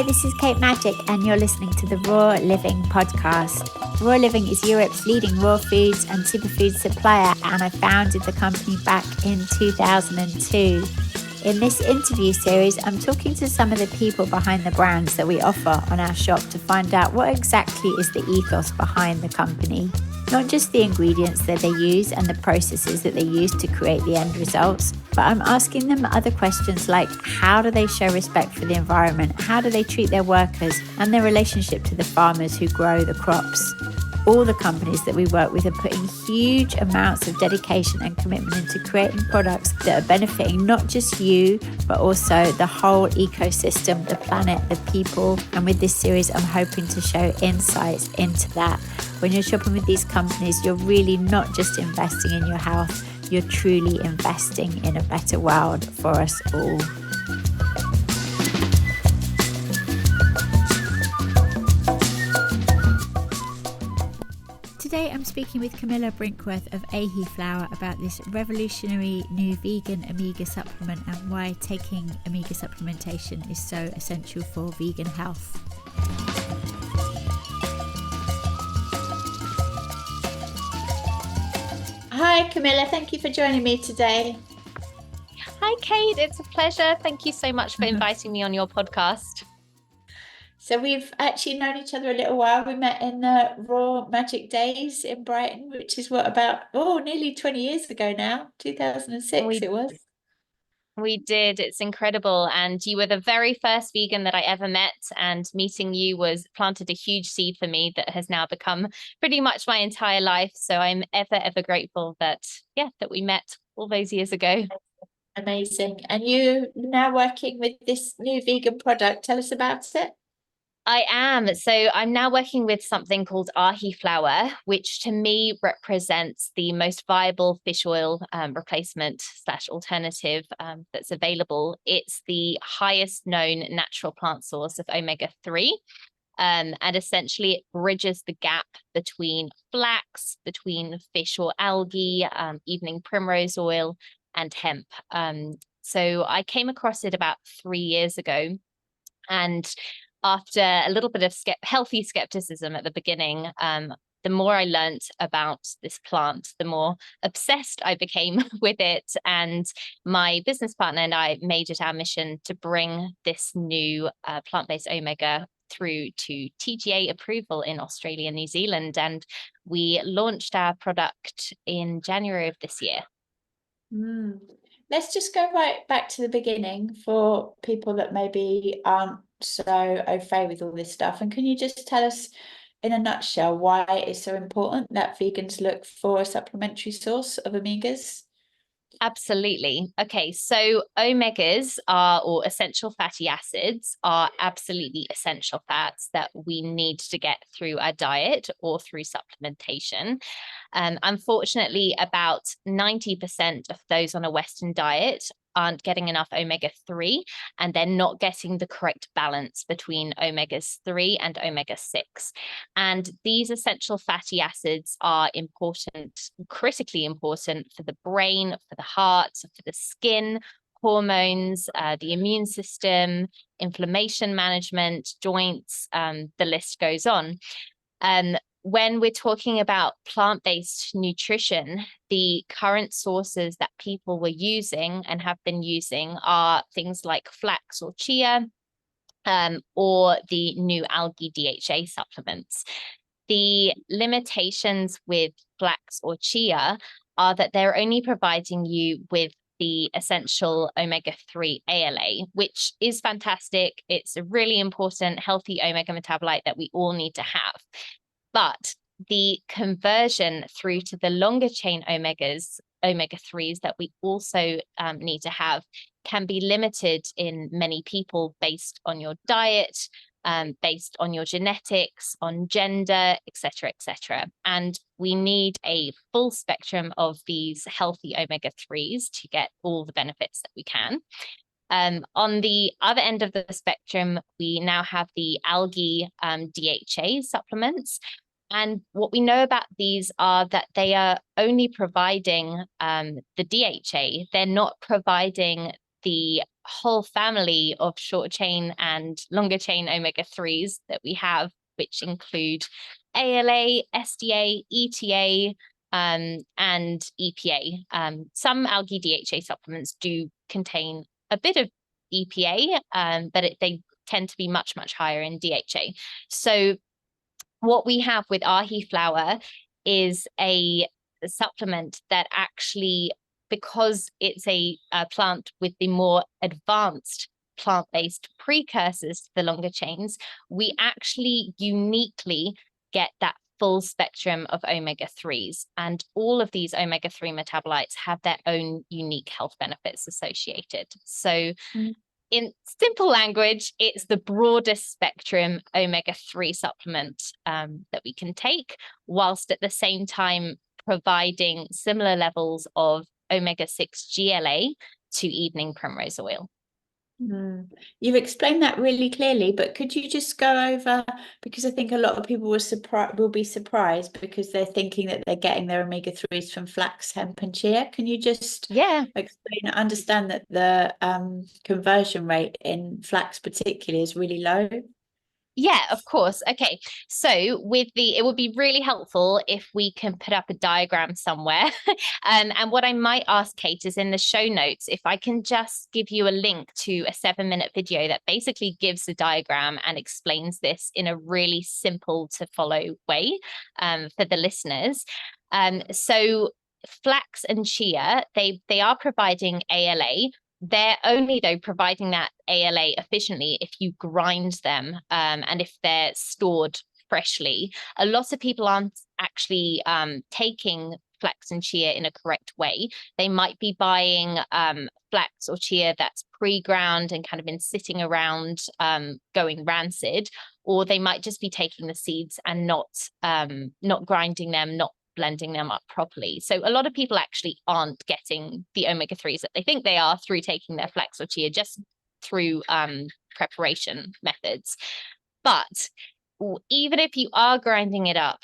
Hi, this is Kate Magic, and you're listening to the Raw Living podcast. Raw Living is Europe's leading raw foods and superfood supplier, and I founded the company back in 2002. In this interview series, I'm talking to some of the people behind the brands that we offer on our shop to find out what exactly is the ethos behind the company. Not just the ingredients that they use and the processes that they use to create the end results, but I'm asking them other questions like how do they show respect for the environment? How do they treat their workers and their relationship to the farmers who grow the crops? All the companies that we work with are putting huge amounts of dedication and commitment into creating products that are benefiting not just you, but also the whole ecosystem, the planet, the people. And with this series, I'm hoping to show insights into that. When you're shopping with these companies, you're really not just investing in your health, you're truly investing in a better world for us all. Today I'm speaking with Camilla Brinkworth of Ahiflower about this revolutionary new vegan omega supplement and why taking omega supplementation is so essential for vegan health. Hi Camilla, thank you for joining me today. Hi Kate, it's a pleasure. Thank you so much for inviting me on your podcast. So we've actually known each other a little while. We met in the Raw Magic Days in Brighton, which is nearly 20 years ago now, 2006 it was. We did. It's incredible. And you were the very first vegan that I ever met, and meeting you planted a huge seed for me that has now become pretty much my entire life. So I'm ever grateful that we met all those years ago. Amazing. And you now working with this new vegan product. Tell us about it. I am. So I'm now working with something called Ahiflower, which to me represents the most viable fish oil replacement / alternative that's available. It's the highest known natural plant source of omega-3. And essentially it bridges the gap between flax, between fish or algae, evening primrose oil, and hemp. So I came across it about 3 years ago, and after a little bit of healthy skepticism at the beginning, the more I learned about this plant, the more obsessed I became with it. And my business partner and I made it our mission to bring this new plant-based omega through to TGA approval in Australia and New Zealand. And we launched our product in January of this year. Let's just go right back to the beginning for people that maybe aren't so au fait with all this stuff. And can you just tell us in a nutshell why it's so important that vegans look for a supplementary source of omegas? Absolutely. Okay, so omegas or essential fatty acids are absolutely essential fats that we need to get through our diet or through supplementation. Unfortunately, about 90% of those on a Western diet aren't getting enough omega-3, and they're not getting the correct balance between omega-3 and omega-6. And these essential fatty acids are important, critically important for the brain, for the heart, for the skin, hormones, the immune system, inflammation management, joints, the list goes on. When we're talking about plant-based nutrition, the current sources that people were using and have been using are things like flax or chia, or the new algae DHA supplements. The limitations with flax or chia are that they're only providing you with the essential omega-3 ALA, which is fantastic. It's a really important healthy omega metabolite that we all need to have. But the conversion through to the longer chain omega-3s that we also need to have can be limited in many people based on your diet, based on your genetics, on gender, etc., etc. And we need a full spectrum of these healthy omega-3s to get all the benefits that we can. On the other end of the spectrum, we now have the algae DHA supplements. And what we know about these are that they are only providing the DHA. They're not providing the whole family of short chain and longer chain omega-3s that we have, which include ALA, SDA, ETA, and EPA. Some algae DHA supplements do contain a bit of EPA, but they tend to be much, much higher in DHA. So what we have with Ahiflower is a supplement that actually, because it's a plant with the more advanced plant-based precursors to the longer chains, we actually uniquely get that full spectrum of omega-3s. And all of these omega-3 metabolites have their own unique health benefits associated. So in simple language, it's the broadest spectrum omega-3 supplement that we can take, whilst at the same time providing similar levels of omega-6 GLA to evening primrose oil. You've explained that really clearly, but could you just go over, because I think a lot of people will be surprised because they're thinking that they're getting their omega-3s from flax, hemp, and chia. Can you just explain, understand that the conversion rate in flax particularly is really low? Yeah, of course. Okay. So it would be really helpful if we can put up a diagram somewhere. And what I might ask Kate is in the show notes, if I can just give you a link to a 7-minute video that basically gives the diagram and explains this in a really simple to follow way for the listeners. So flax and chia, they are providing ALA. They're only, though, providing that ALA efficiently if you grind them and if they're stored freshly. A lot of people aren't actually taking flax and chia in a correct way. They might be buying flax or chia that's pre-ground and kind of been sitting around going rancid, or they might just be taking the seeds and not grinding them, not blending them up properly. So a lot of people actually aren't getting the omega-3s that they think they are through taking their flax or chia, just through preparation methods. But even if you are grinding it up,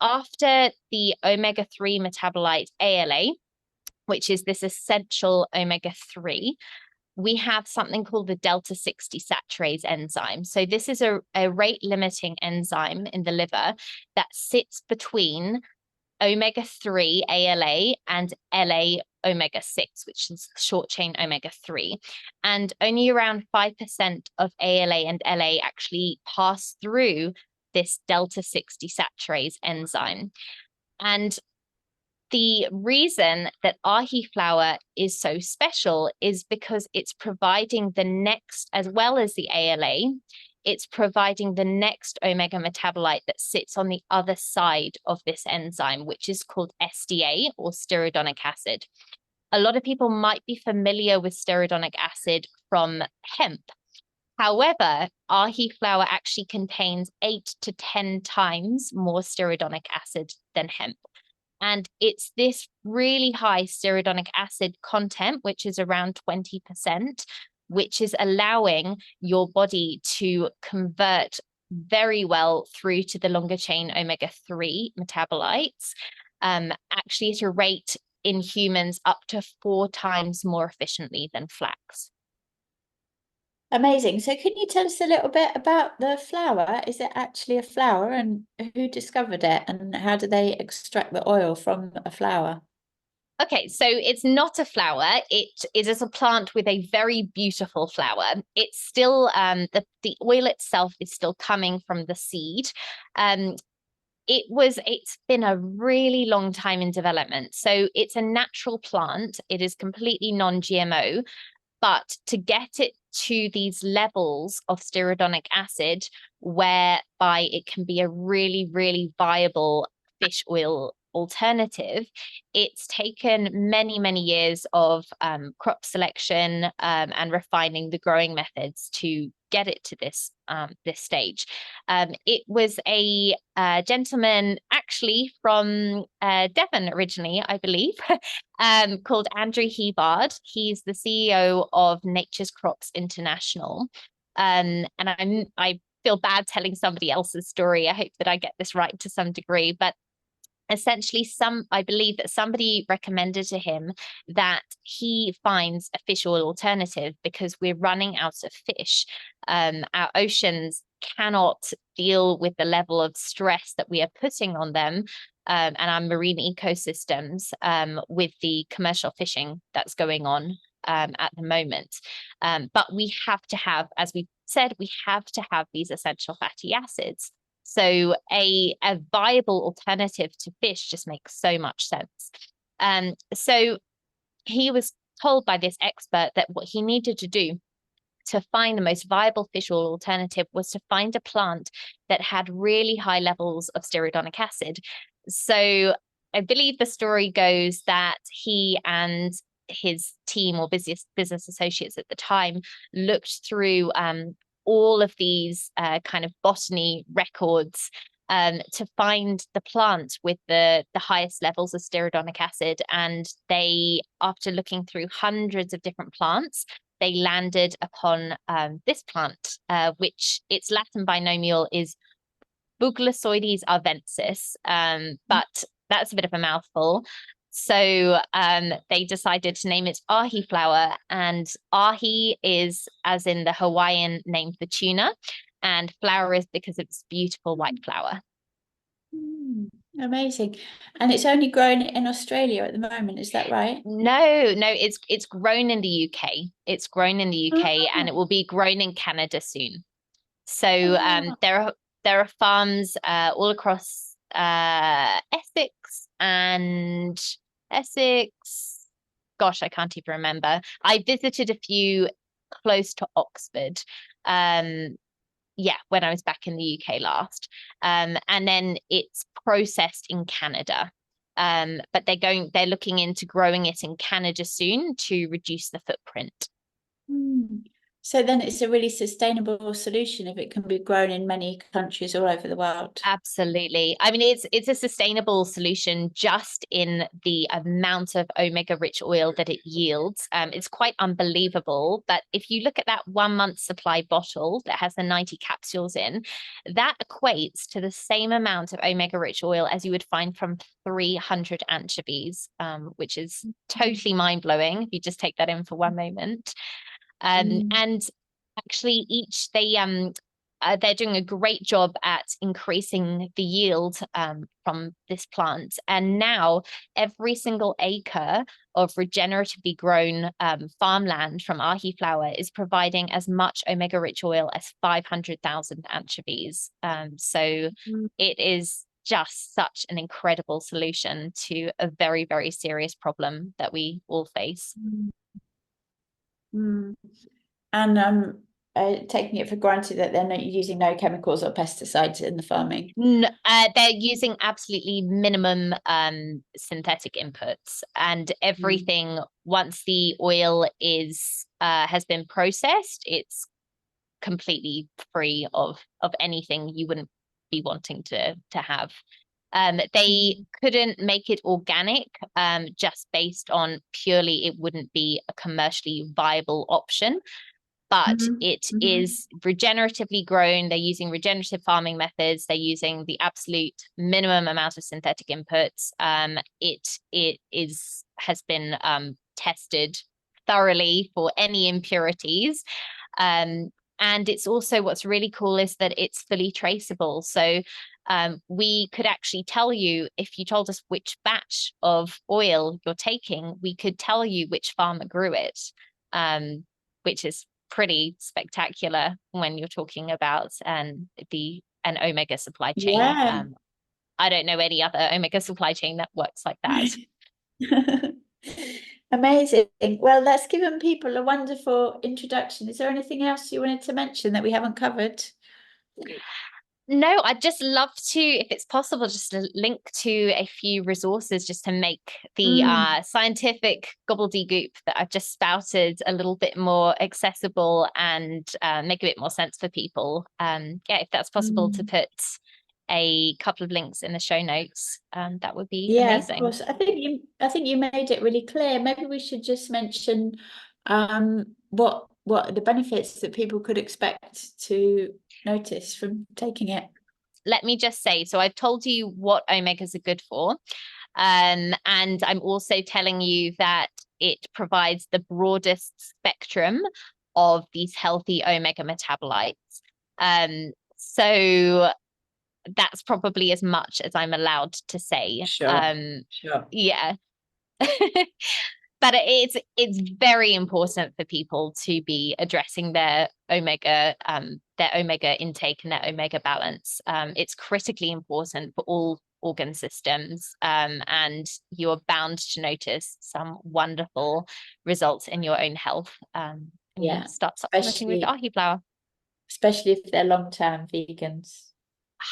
after the omega-3 metabolite ALA, which is this essential omega-3, we have something called the delta-6 desaturase enzyme. So this is a rate-limiting enzyme in the liver that sits between omega-3 ALA and LA omega-6, which is short chain omega-3. And only around 5% of ALA and LA actually pass through this delta-6 desaturase enzyme. And the reason that Ahiflower is so special is because it's providing the next, as well as the ALA, it's providing the next omega metabolite that sits on the other side of this enzyme, which is called SDA, or stearidonic acid. A lot of people might be familiar with stearidonic acid from hemp. However, Ahiflower actually contains 8 to 10 times more stearidonic acid than hemp. And it's this really high stearidonic acid content, which is around 20%, which is allowing your body to convert very well through to the longer chain omega-3 metabolites, actually at a rate in humans up to 4 times more efficiently than flax. Amazing. So can you tell us a little bit about the flower? Is it actually a flower, and who discovered it, and how do they extract the oil from a flower? Okay, so it's not a flower. It is a plant with a very beautiful flower. It's still the oil itself is still coming from the seed. It's been a really long time in development. So it's a natural plant. It is completely non-GMO, but to get it to these levels of stearidonic acid, whereby it can be a really, really viable fish oil alternative, it's taken many, many years of crop selection and refining the growing methods to get it to this stage. It was a gentleman actually from Devon originally, I believe, called Andrew Hebard. He's the CEO of Nature's Crops International. And I feel bad telling somebody else's story. I hope that I get this right to some degree, but essentially, I believe that somebody recommended to him that he finds a fish oil alternative because we're running out of fish. Our oceans cannot deal with the level of stress that we are putting on them, and our marine ecosystems, with the commercial fishing that's going on at the moment. But we have to have, as we said, we have to have these essential fatty acids. So a viable alternative to fish just makes so much sense. So he was told by this expert that what he needed to do to find the most viable fish oil alternative was to find a plant that had really high levels of stearidonic acid. So I believe the story goes that he and his team or business associates at the time looked through all of these kind of botany records to find the plant with the highest levels of stearidonic acid. And they, after looking through hundreds of different plants, they landed upon this plant, which its Latin binomial is Buglossoides arvensis, but that's a bit of a mouthful. So they decided to name it Ahiflower, and Ahi is as in the Hawaiian name for tuna, and flower is because of its beautiful white flower. Amazing. And it's only grown in Australia at the moment, is that right? No, it's grown in the UK. It's grown in the UK, and it will be grown in Canada soon. So there are farms all across Essex. Gosh, I can't even remember. I visited a few close to Oxford. When I was back in the UK last. And then it's processed in Canada. But they're looking into growing it in Canada soon to reduce the footprint. So then it's a really sustainable solution if it can be grown in many countries all over the world. Absolutely. I mean, it's a sustainable solution just in the amount of omega-rich oil that it yields. It's quite unbelievable. But if you look at that 1 month supply bottle that has the 90 capsules in, that equates to the same amount of omega-rich oil as you would find from 300 anchovies, which is totally mind-blowing if you just take that in for one moment. And actually they're doing a great job at increasing the yield from this plant. And now every single acre of regeneratively grown farmland from Ahiflower is providing as much omega-rich oil as 500,000 anchovies. So it is just such an incredible solution to a very, very serious problem that we all face. And taking it for granted that they're not using no chemicals or pesticides in the farming. They're using absolutely minimum synthetic inputs, and everything once the oil has been processed, it's completely free of anything you wouldn't be wanting to have. They couldn't make it organic just based on purely it wouldn't be a commercially viable option. But it is regeneratively grown. They're using regenerative farming methods. They're using the absolute minimum amount of synthetic inputs. It has been tested thoroughly for any impurities. And it's also, what's really cool is that it's fully traceable. So we could actually tell you, if you told us which batch of oil you're taking, we could tell you which farmer grew it, which is pretty spectacular when you're talking about an omega supply chain. I don't know any other omega supply chain that works like that. Amazing. Well, that's given people a wonderful introduction. Is there anything else you wanted to mention that we haven't covered? No, I'd just love to, if it's possible, just to link to a few resources just to make the scientific gobbledygook that I've just spouted a little bit more accessible and make a bit more sense for people. If that's possible to put a couple of links in the show notes, that would be amazing. Of course. I think you made it really clear. Maybe we should just mention what the benefits that people could expect to notice from taking it. let me just say, so I've told you what omegas are good for. And I'm also telling you that it provides the broadest spectrum of these healthy omega metabolites. So that's probably as much as I'm allowed to say. Sure. Yeah. But it's very important for people to be addressing their omega intake and their omega balance. It's critically important for all organ systems, and you're bound to notice some wonderful results in your own health. And you start supplementing with Ahiflower. Especially if they're long-term vegans.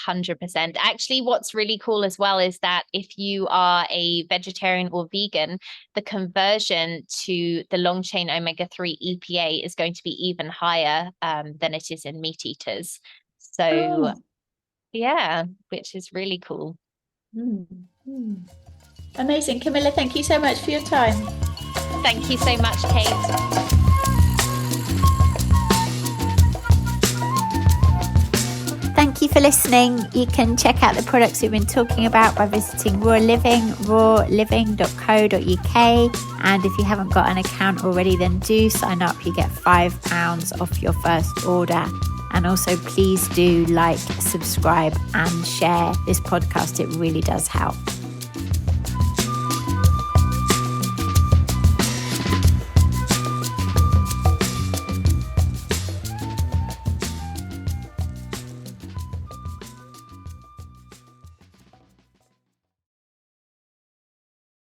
100%. Actually, what's really cool as well is that if you are a vegetarian or vegan, the conversion to the long chain omega-3 EPA is going to be even higher than it is in meat eaters. So yeah, which is really cool. Amazing. Camilla, thank you so much for your time. Thank you so much, Kate. Thank you for listening. You can check out the products we've been talking about by visiting Raw Living, rawliving.co.uk. And if you haven't got an account already, then do sign up. You get £5 off your first order. And also, please do like, subscribe and share this podcast. It really does help.